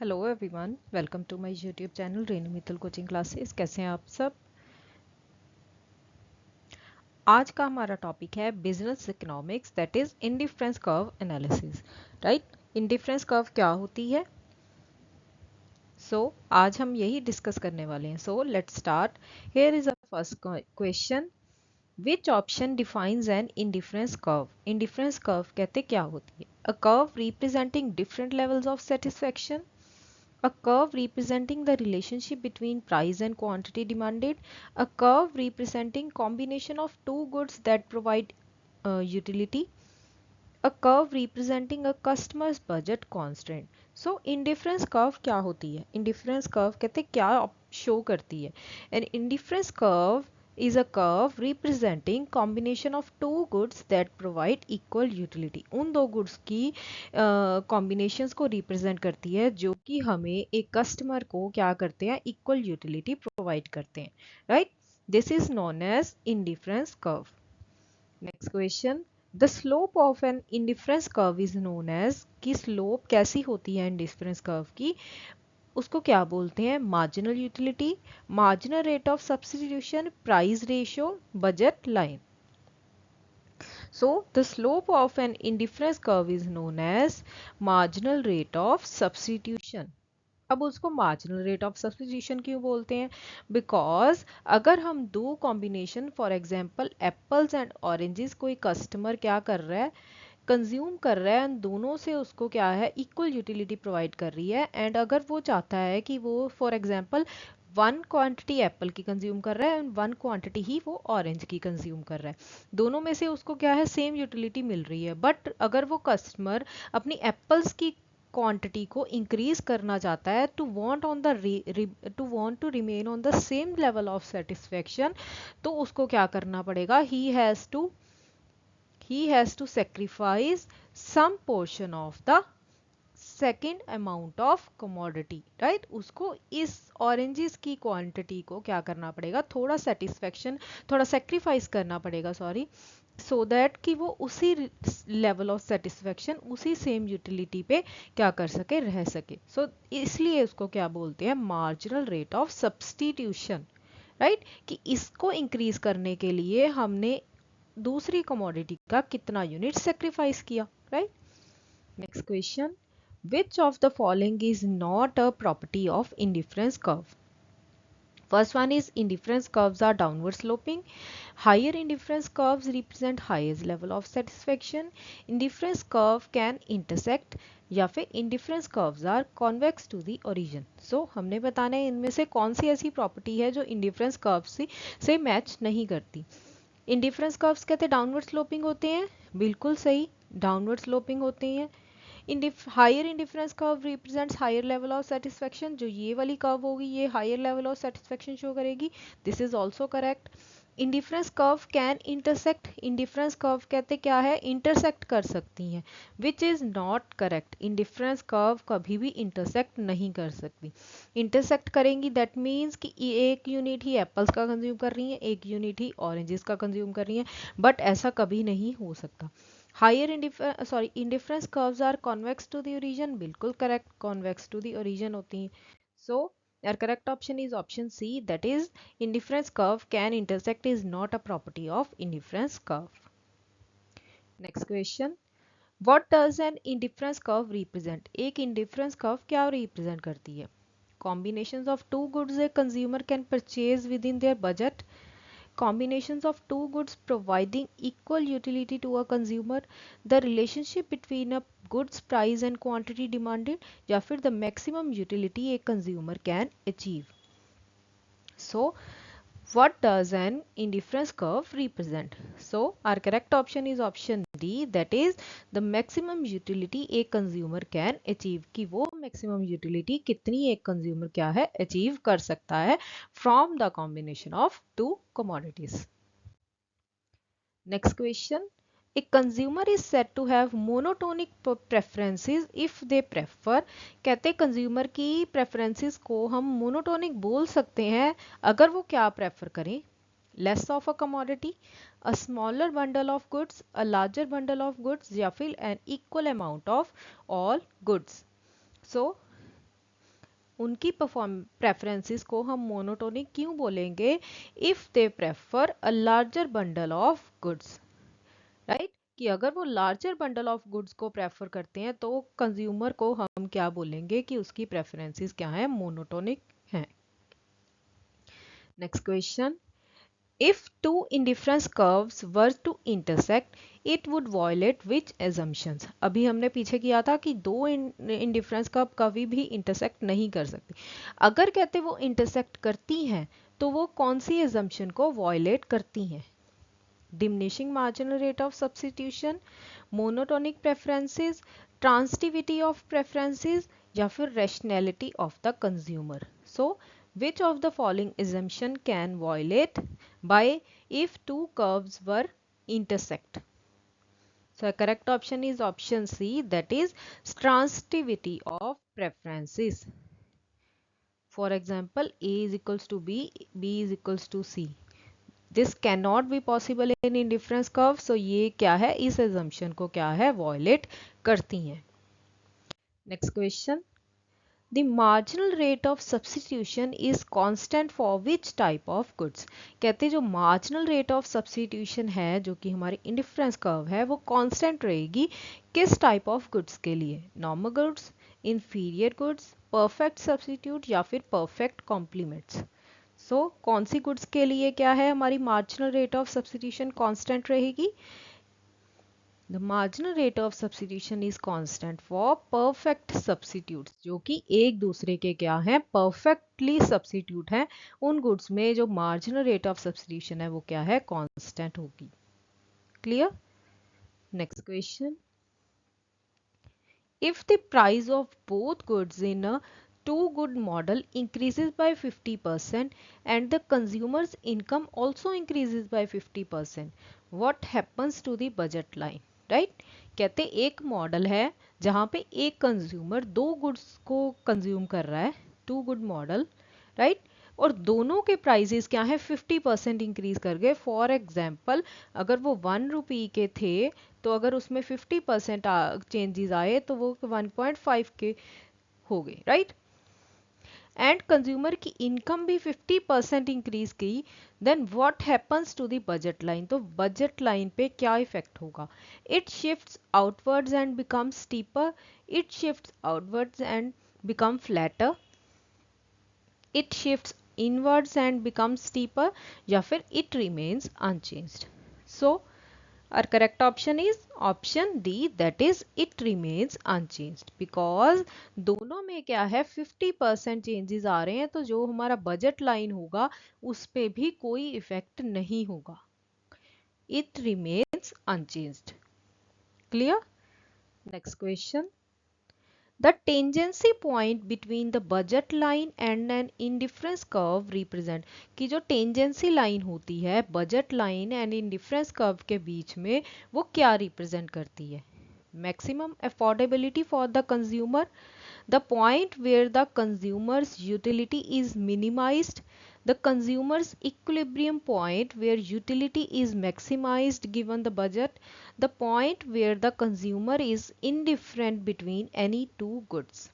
Hello everyone, welcome to my YouTube channel Renu Mittal coaching classes. कैसे हैं आप सब। आज का हमारा टॉपिक है business economics, that is indifference curve analysis. Right, indifference curve क्या होती है। आज हम यही डिस्कस करने वाले हैं। Let's start. Here is a first question. Which option defines N indifference curve. Indifference curve कहते क्या होती है। A curve representing different levels of satisfaction, a curve representing the relationship between price and quantity demanded, a curve representing combination of two goods that provide utility, a curve representing a customer's budget constraint. So indifference curve क्या होती है। indifference curve कहते क्या show करती है। an indifference curve is a curve representing combination of two goods that provide equal utility. उन दो goods की कॉम्बिनेशंस को रिप्रेजेंट करती है जो कि हमें एक कस्टमर को क्या करते हैं, इक्वल यूटिलिटी प्रोवाइड करते हैं। Right, this is known as indifference curve. Next question. The slope of an indifference curve is known as, की स्लोप कैसी होती है इंडिफरेंस कर्व की, उसको क्या बोलते हैं। Marginal utility, marginal rate of substitution, price ratio, budget line. So the slope of an indifference curve is known as marginal rate of substitution. अब उसको मार्जिनल रेट ऑफ सब्स्टिट्यूशन क्यों बोलते हैं। बिकॉज अगर हम दो combination, for example apples and oranges, कोई customer क्या कर रहा है, कंज्यूम कर रहा है, दोनों से उसको क्या है, इक्वल यूटिलिटी प्रोवाइड कर रही है। एंड अगर वो चाहता है कि वो for example one quantity Apple की कंज्यूम कर रहा है एंड वन क्वांटिटी ही वो ऑरेंज की कंज्यूम कर रहा है, दोनों में से उसको क्या है, सेम यूटिलिटी मिल रही है। बट अगर वो कस्टमर अपनी एप्पल्स की क्वांटिटी को इंक्रीज करना चाहता है to want to remain on the same level of satisfaction, तो उसको क्या करना पड़ेगा, he has to sacrifice some portion of the second amount of commodity. Right, उसको इस ऑरेंजेस की क्वांटिटी को क्या करना पड़ेगा, थोड़ा सेक्रीफाइस करना पड़ेगा, सॉरी, सो दैट कि वो उसी लेवल ऑफ सेटिस्फेक्शन, उसी सेम यूटिलिटी पे क्या कर सके, रह सके। इसलिए उसको क्या बोलते हैं, marginal rate of substitution. Right, कि इसको इंक्रीज करने के लिए हमने दूसरी कमोडिटी का कितना यूनिट सेक्रीफाइस किया। Right, next question. Which of the following is not a property of indifference curve? First one is indifference curves are downward sloping. Higher indifference curves represent highest level of satisfaction. Indifference curve can intersect, या फिर indifference curves are convex to the origin. So हमने बताना है इनमें से कौन सी ऐसी property है जो indifference curves से मैच नहीं करती। इंडिफरेंस कर्व्स कहते हैं डाउनवर्ड स्लोपिंग होते हैं, बिल्कुल सही, डाउनवर्ड स्लोपिंग होते हैं। Higher indifference curve represents higher level of satisfaction, जो ये वाली कर्व होगी ये higher level of satisfaction show करेगी, this is also correct. Indifference curve can intersect, indifference curve कहते क्या है, इंटरसेक्ट कर सकती हैं, which is not correct. Indifference curve कभी भी इंटरसेक्ट नहीं कर सकती। इंटरसेक्ट करेंगी दैट मीन्स कि एक यूनिट ही एप्पल्स का कंज्यूम कर रही है, एक यूनिट ही ऑरेंजेस का कंज्यूम कर रही है, बट ऐसा कभी नहीं हो सकता। Higher indifference curves are convex to the origin, बिल्कुल correct, convex to the origin होती हैं। सो your correct option is option C, that is indifference curve can intersect is not a property of indifference curve. Next question. What does an indifference curve represent? एक indifference curve क्या represent करती है? Combinations of two goods a consumer can purchase within their budget, combinations of two goods providing equal utility to a consumer, the relationship between a goods price and quantity demanded, या फिर the maximum utility a consumer can achieve. So what does an indifference curve represent? So our correct option is option D, that is the maximum utility a consumer can achieve, कि वो maximum utility कितनी एक consumer क्या है achieve कर सकता है from the combination of two commodities. Next question. A consumer is said to have monotonic preferences if they prefer, कहते कंज्यूमर की प्रेफरेंसेस को हम मोनोटोनिक बोल सकते हैं अगर वो क्या प्रेफर करें, less of a commodity, a smaller bundle of goods, a larger bundle of goods, या फिर an equal amount of all goods. So उनकी प्रेफरेंसेस को हम मोनोटोनिक क्यों बोलेंगे? If they prefer a larger bundle of goods, right, कि अगर वो लार्जर बंडल ऑफ गुड्स को प्रेफर करते हैं तो कंज्यूमर को हम क्या बोलेंगे कि उसकी प्रेफरेंसेस क्या है? मोनोटोनिक हैं। Next question, if two indifference curves were to intersect it would violate which assumptions? अभी हमने पीछे किया था कि दो इंडिफरेंस कर्व कभी भी इंटरसेक्ट नहीं कर सकती। अगर कहते वो इंटरसेक्ट करती हैं तो वो कौन सी एजम्पशन को वायलेट करती हैं? Diminishing marginal rate of substitution, monotonic preferences, transitivity of preferences, या फिर rationality of the consumer. So which of the following assumption can violate by if two curves were intersect? So correct option is option C, that is transitivity of preferences. For example, A is equals to B, B is equals to C. This cannot be possible in indifference curve. So ये क्या है? इस assumption को क्या है? violate करती हैं। Next question, the marginal rate of substitution is constant for which type of goods? कहते हैं जो marginal rate of substitution है जो कि हमारी indifference curve है वो constant रहेगी किस type of goods के लिए? normal goods, inferior goods, perfect substitute या फिर perfect complements? So कौन सी goods के लिए क्या है हमारी marginal rate of substitution constant रहेगी? The marginal rate of substitution is constant for perfect substitutes, जो कि एक दूसरे के क्या हैं? perfectly substitute हैं। उन goods में जो marginal rate of substitution है वो क्या है? constant होगी। Clear? Next question. If the price of both goods in a two good model increases by 50% and the consumer's income also increases by 50%, what happens to the budget line? Right, कहते एक model है जहां पे एक consumer दो goods को consume कर रहा है, टू गुड मॉडल, राइट, और दोनों के प्राइसेस क्या है? 50% इंक्रीज कर गए। फॉर एग्जाम्पल अगर वो 1 रुपी के थे तो अगर उसमें 50% चेंजेस आए तो वो 1.5 के हो गए, राइट, एंड कंज्यूमर की इनकम भी 50% इंक्रीज की, then what happens to the budget line? तो बजट लाइन पे क्या इफेक्ट होगा? It shifts outwards and become steeper, it shifts outwards and become flatter, it shifts inwards and become steeper, या फिर it remains unchanged? So our correct option is option D, that is it remains unchanged, because दोनों में क्या है? 50% changes आ रहे हैं तो जो हमारा बजट लाइन होगा उस पे भी कोई इफेक्ट नहीं होगा। it remains unchanged. Clear? Next question. The tangency point between the budget line and an indifference curve represent, कि जो tangency line होती है budget line and indifference curve के बीच में वो क्या represent करती है? Maximum affordability for the consumer, the point where the consumer's utility is minimized, the consumer's equilibrium point where utility is maximized given the budget, the point where the consumer is indifferent between any two goods.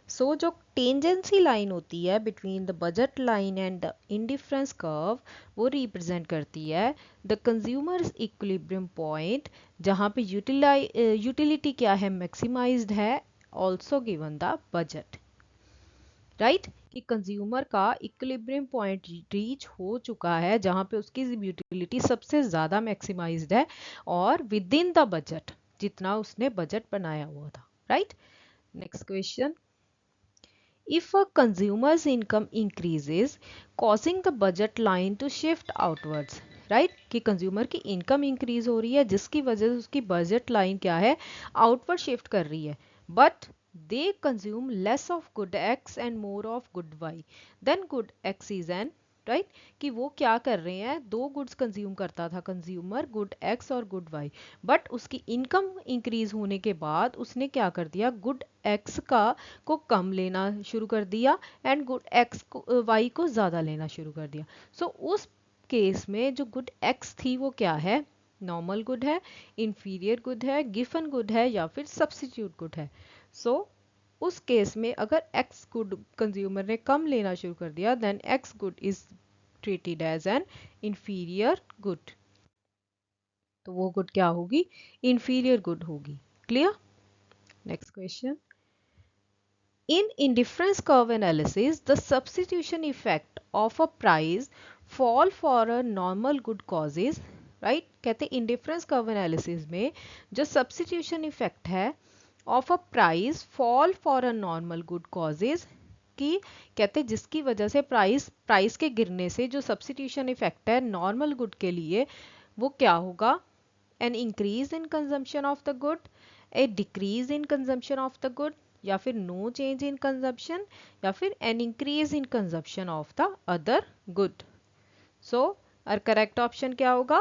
So जो tangency line होती है between the budget line and the indifference curve वो represent करती है the consumers equilibrium point, जहाँ पे utility क्या है? मैक्सिमाइज्ड है, also given the budget, right, कि कंज्यूमर का इक्विलिब्रियम पॉइंट रीच हो चुका है जहां पे उसकी यूटिलिटी सबसे ज्यादा मैक्सिमाइज्ड है और विद इन द बजट, जितना उसने बजट बनाया हुआ था, right. Next question, if a consumers income increases causing the budget line to shift outwards, right, कि कंज्यूमर की इनकम इंक्रीज हो रही है जिसकी वजह से उसकी बजट लाइन क्या है? आउटवर्ड शिफ्ट कर रही है, but they consume less of good X and more of good Y, then good X is an, right, कि वो क्या कर रहे हैं? दो गुड्स कंज्यूम करता था कंज्यूमर, गुड एक्स और गुड वाई, बट उसकी इनकम इंक्रीज होने के बाद उसने क्या कर दिया? गुड एक्स को कम लेना शुरू कर दिया एंड गुड एक्स को वाई को ज़्यादा लेना शुरू कर दिया। सो उस केस में जो गुड एक्स थी वो क्या है? नॉर्मल गुड है, इंफीरियर गुड है, गिवन गुड है, या फिर सब्स्टिट्यूट गुड है? सो उस केस में अगर एक्स गुड कंज्यूमर ने कम लेना शुरू कर दिया, then X good is treated as an inferior good. तो वो गुड क्या होगी? इंफीरियर गुड होगी। Clear? Next question, in indifference curve analysis the substitution effect of a price fall for a normal good causes, right? कहते हैं indifference curve analysis में जो substitution effect है of a price fall for a normal good causes कि कहते हैं जिसकी वजह से प्राइस के गिरने से जो सब्सिट्यूशन इफेक्ट है नॉर्मल गुड के लिए वो क्या होगा? An increase in consumption of the good, a decrease in consumption of the good, या फिर नो चेंज इन कंजम्पशन, या फिर an increase in consumption of the other good. So our correct option क्या होगा?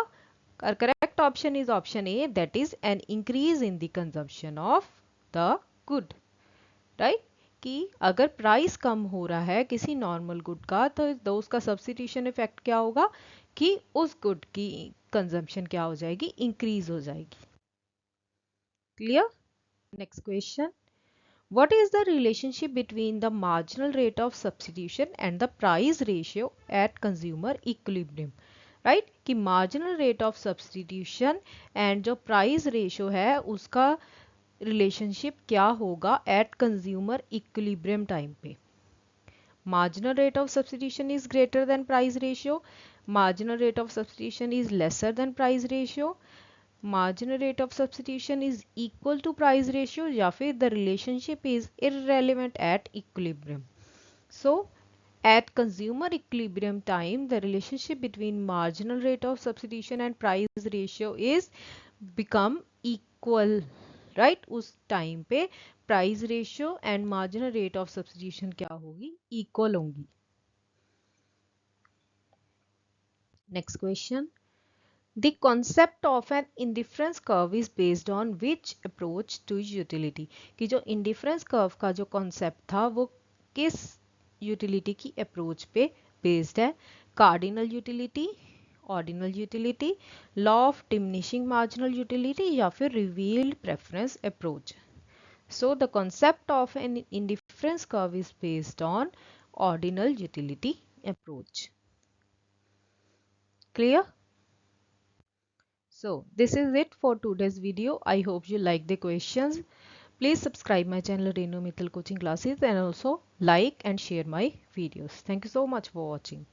Our correct option is option A, that is an increase in the consumption of the good, right? कि अगर price कम हो रहा है किसी नॉर्मल गुड का तो उसका सब्स्टिट्यूशन इफेक्ट क्या होगा कि उस गुड की कंजम्पशन क्या हो जाएगी? इंक्रीज हो जाएगी। Clear? Next question, what is the relationship between the marginal rate of substitution and the price ratio at consumer equilibrium, right? कि marginal rate of substitution and जो price ratio है उसका relationship क्या होगा at consumer equilibrium time पे? Marginal rate of substitution is greater than price ratio, marginal rate of substitution is lesser than price ratio, marginal rate of substitution is equal to price ratio, या फिर the relationship is irrelevant at equilibrium. So at consumer equilibrium time the relationship between marginal rate of substitution and price ratio is become equal, right? उस time पे price ratio and marginal rate of substitution क्या होगी? Equal होंगी। Next question, The concept of an indifference curve is based on which approach to utility? कि जो indifference curve का जो concept था वो किस utility की approach पे based है? Cardinal utility, ordinal utility, law of diminishing marginal utility, या फिर revealed preference approach? So the concept of an indifference curve is based on ordinal utility approach. Clear? So this is it for today's video. I hope you like the questions. Please subscribe my channel Renu Mittal Coaching Classes and also like and share my videos. Thank you so much for watching.